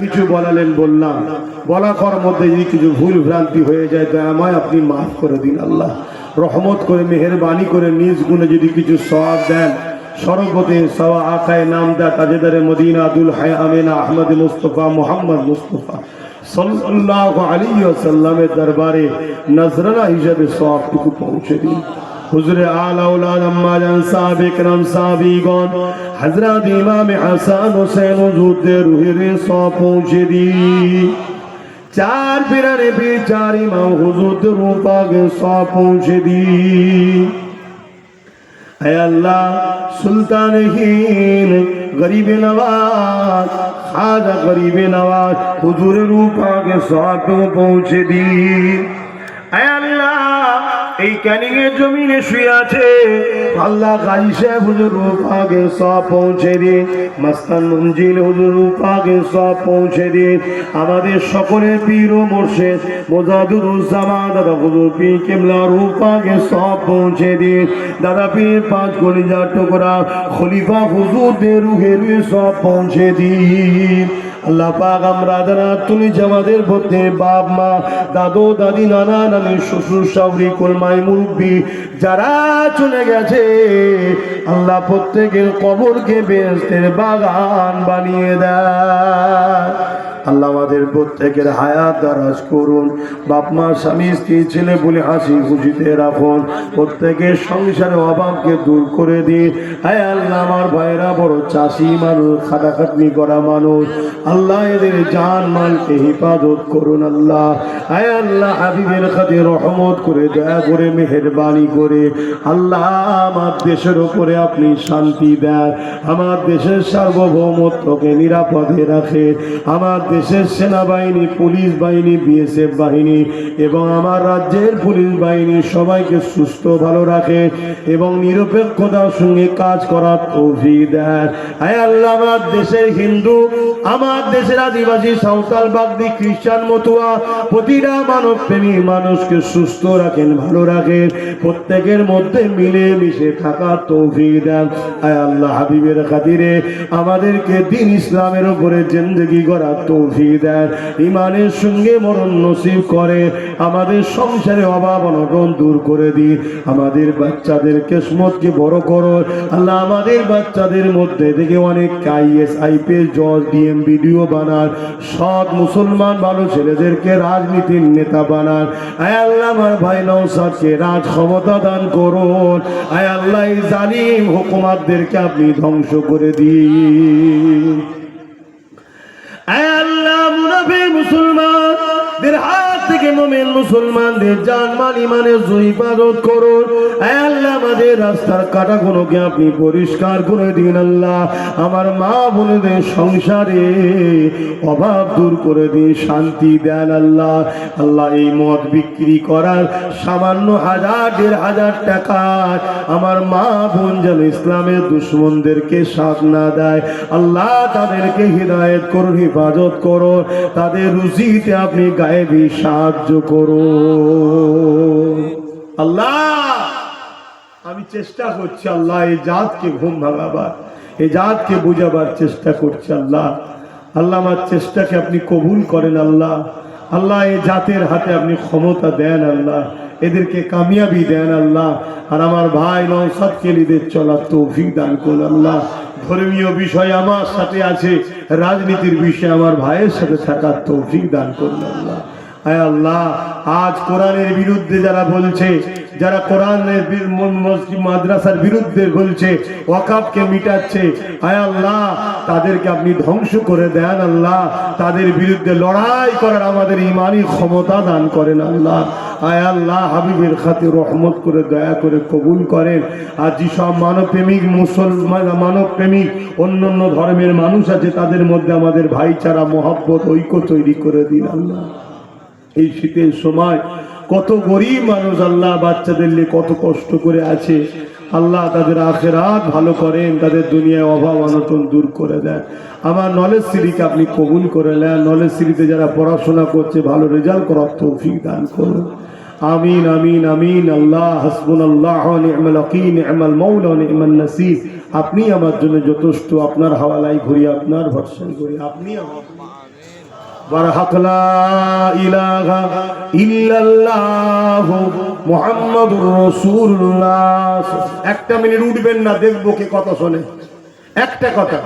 কিছু বলালেন বললাম, বলার মধ্যে যদি কিছু ভুল ভ্রান্তি হয়ে যায় তো আমায় আপনি মাফ করে দিন আল্লাহ। রহমত করে মেহেরবানি করে নিজ গুণে যদি কিছু সওয়াব দেন, সর্বতে সওয়া আকায়ে নামদা তাজেদারে মদিনা আব্দুল হাই আমিনা আহমদ মুস্তফা মোহাম্মদ মুস্তফা সাল্লাল্লাহু আলাইহি ওয়াসাল্লামের দরবারে নজরানা হিসেবে সওয়াবটুকু পৌঁছে দিন। হুজুরে আলা আওলাদ আম্মা জান সাহাবে کرام সাহাবীগণ হযরত ইমাম হাসান হোসেন হুজুরদের রুহের সওয়াব পৌঁছে দিন। চার পীরানে পীর চার ইমাম হুজুরদের রূহ পাকে সওয়াব পৌঁছে দিন। اے اللہ سلطان ہند غریب نواز خواجہ غریب نواز حضور روح پاک سواب پہنچے دی۔ اے اللہ এই ক্যানিংয়ের জমিনে শুয়ে আছে আল্লাহ গাজী সাহেব হুজুর রূহ পাকে সওয়াব পৌঁছে দিন। মাস্তান মঞ্জিল হুজুর রূহ পাকে সওয়াব পৌঁছে দিন। আমাদের সকলের পীর ও মুর্শিদ মোজাদুরুজ্জামান দাদা হুজুর পীর কিবলা রূহ পাকে সওয়াব পৌঁছে দিন। দাদা পীর পাঁচ কলিজার টুকরা খলিফা হুজুরদের রুহের সওয়াব পৌঁছে দিন। আল্লাহ পাক আমরা যারা তুমি আমাদের মধ্যে বাপ মা দাদু দাদি নানা নানি শ্বশুর শাশুড়ি কুলমাই মুরব্বি যারা চলে গেছে আল্লাহ প্রত্যেকের কবরকে বেহেশতের বাগান বানিয়ে দেয়। আল্লাহ আমাদের প্রত্যেকের হায়াত দারাজ করুন। বাপ মা স্বামী স্ত্রী ছেলে বলে হাসি খুশিতে রাখুন। প্রত্যেকের সংসারের অভাবকে দূর করে দিন। হে আল্লাহ আমার ভাইরা বড় চাষি মানুষ, খাটাখাটনি করা মানুষ, আল্লাহ এদের জান মালকে হিফাজত করুন। আল্লাহ হে আল্লাহ হাবিবের খাতিরে রহমত করে দয়া করে মেহেরবানি করে আল্লাহ আমার দেশের উপরে আপনি শান্তি দেন। আমার দেশের সার্বভৌমত্বকে নিরাপদে রাখে। আমার দেশের সেনাবাহিনী, পুলিশ বাহিনী, বিএসএফ বাহিনী এবং আমার রাজ্যের পুলিশ বাহিনী সবাইকে সুস্থ ভালো রাখে এবং নিরপেক্ষতার সঙ্গে কাজ করার তৌফিক দেন। হে আল্লাহ আমার দেশের হিন্দু, আমার দেশের আদিবাসী, সাঁওতাল, বাগদি, খ্রিস্টান, মতুয়া প্রতিটা মানব প্রেমী মানুষকে সুস্থ রাখেন, ভালো রাখেন। প্রত্যেকের মধ্যে মিলে মিশে থাকার তৌফিক দেন। হে আল্লাহ হাবিবের খাতিরে আমাদেরকে দ্বীন ইসলামের উপরে জিন্দেগি করার তৌফিক দেন। ইমানের সঙ্গে মরণ নসিব করে আমাদের সংসারে অভাব অনটন দূর করে দিন। আমাদের বাচ্চাদের কিসমতকে বড় করো আল্লাহ। আমাদের বাচ্চাদের মধ্যে থেকে অনেক আইএস আইপিএস জজ ডিএম ভিডিও বানান, সৎ মুসলমান ভালো ছেলেদেরকে রাজনীতির নেতা বানান। আয় আল্লাহ আমার ভাই নওশাদকে রাজ ক্ষমতা দান করুন। আয় আল্লাহ এই জালিম হুকুমাতদেরকে আপনি ধ্বংস করে দিন। আয় আল্লাহ মুনাফিক মুসলমানদের হাত থেকে মুমিন মুসলমানদের জান মাল ইমানের হিফাজত করুন। আয় আল্লাহ আমাদের রাস্তার কাটাগুলোকে আপনি পরিষ্কার করে দিন। আল্লাহ আমার মা বোনদের সংসারে অভাব দূর করে দিন, শান্তি দেন। আল্লাহ আল্লাহ এই মদ বিক্রি করার সামান্য 1000-1500 টাকায় আমার মা বোন যেন ইসলামের দুশ্মনদেরকে সাথ না দেয়। আল্লাহ তাদেরকে হিদায়াত করুন, হিফাজত করো, তাদের রুজিতে আপনি গায়েবী সাহায্য করো। আল্লাহ আমি চেষ্টা করছি আল্লাহ এই জাতকে ঘুম ভাঙাবার, এই জাতকে বুঝাবার চেষ্টা করছি। আল্লাহ আল্লাহ আমার চেষ্টাকে আপনি কবুল করেন। আল্লাহ আল্লাহ এই জাতের হাতে আপনি ক্ষমতা দেন। আল্লাহ এদেরকে কামিয়াবি দেন। আল্লাহ আর আমার ভাই নওশাদকে লিদের চলার তৌফিক দান করুন। আল্লাহ ধর্মীয় বিষয় আমার সাথে আছে, রাজনীতির বিষয়ে আমার ভাইয়ের সাথে থাকার তৌফিক দান করুন। আল্লাহ আয় আল্লাহ আজ কোরআনের বিরুদ্ধে যারা বলছে, যারা কোরআনের মসজিদ মাদ্রাসার বিরুদ্ধে বলছে, ওয়াকাফকে মিটাচ্ছে, আয় আল্লাহ তাদেরকে আপনি ধ্বংস করে দেন। আল্লাহ তাদের বিরুদ্ধে লড়াই করার আমাদের ইমানি ক্ষমতা দান করেন। আল্লাহ আয় আল্লাহ হাবিবের খাতিরে রহমত করে দয়া করে কবুল করেন। আর যেসব মানবপ্রেমিক মুসলমান, মানবপ্রেমিক অন্য অন্য ধর্মের মানুষ আছে তাদের মধ্যে আমাদের ভাইচারা, মহব্বত, ঐক্য তৈরি করে দিন। আল্লাহ এই শীতের সময় কত গরিব মানুষ আল্লাহ বাচ্চাদের নিয়ে কত কষ্ট করে আছে। আল্লাহ তাদের আখিরাত ভালো করেন, তাদের দুনিয়ায় অভাব অনটন দূর করে দেন। আমার নলেজ সিরিকে আপনি কবুল করে নেন। নলেজ সিরিতে যারা পড়াশোনা করছে ভালো রেজাল্ট করার তৌফিক দান করুন। আমিন আমিন আমিন। আল্লাহ হাসবুনাল্লাহু ওয়া নি'মাল ওয়াকিল, নি'মাল মাওলা ওয়া নি'মান নাসির। আপনি আমার জন্য যথেষ্ট, আপনার হাওয়ালাই ঘুরি, আপনার ভরসায় ঘুরি, আপনি আমার বারহাক লা ইলাহা ইল্লাল্লাহ মুহাম্মাদুর রাসূলুল্লাহ। একটা মিনিট উঠবেন না, দেখবো কে কথা শোনে। একটা কথা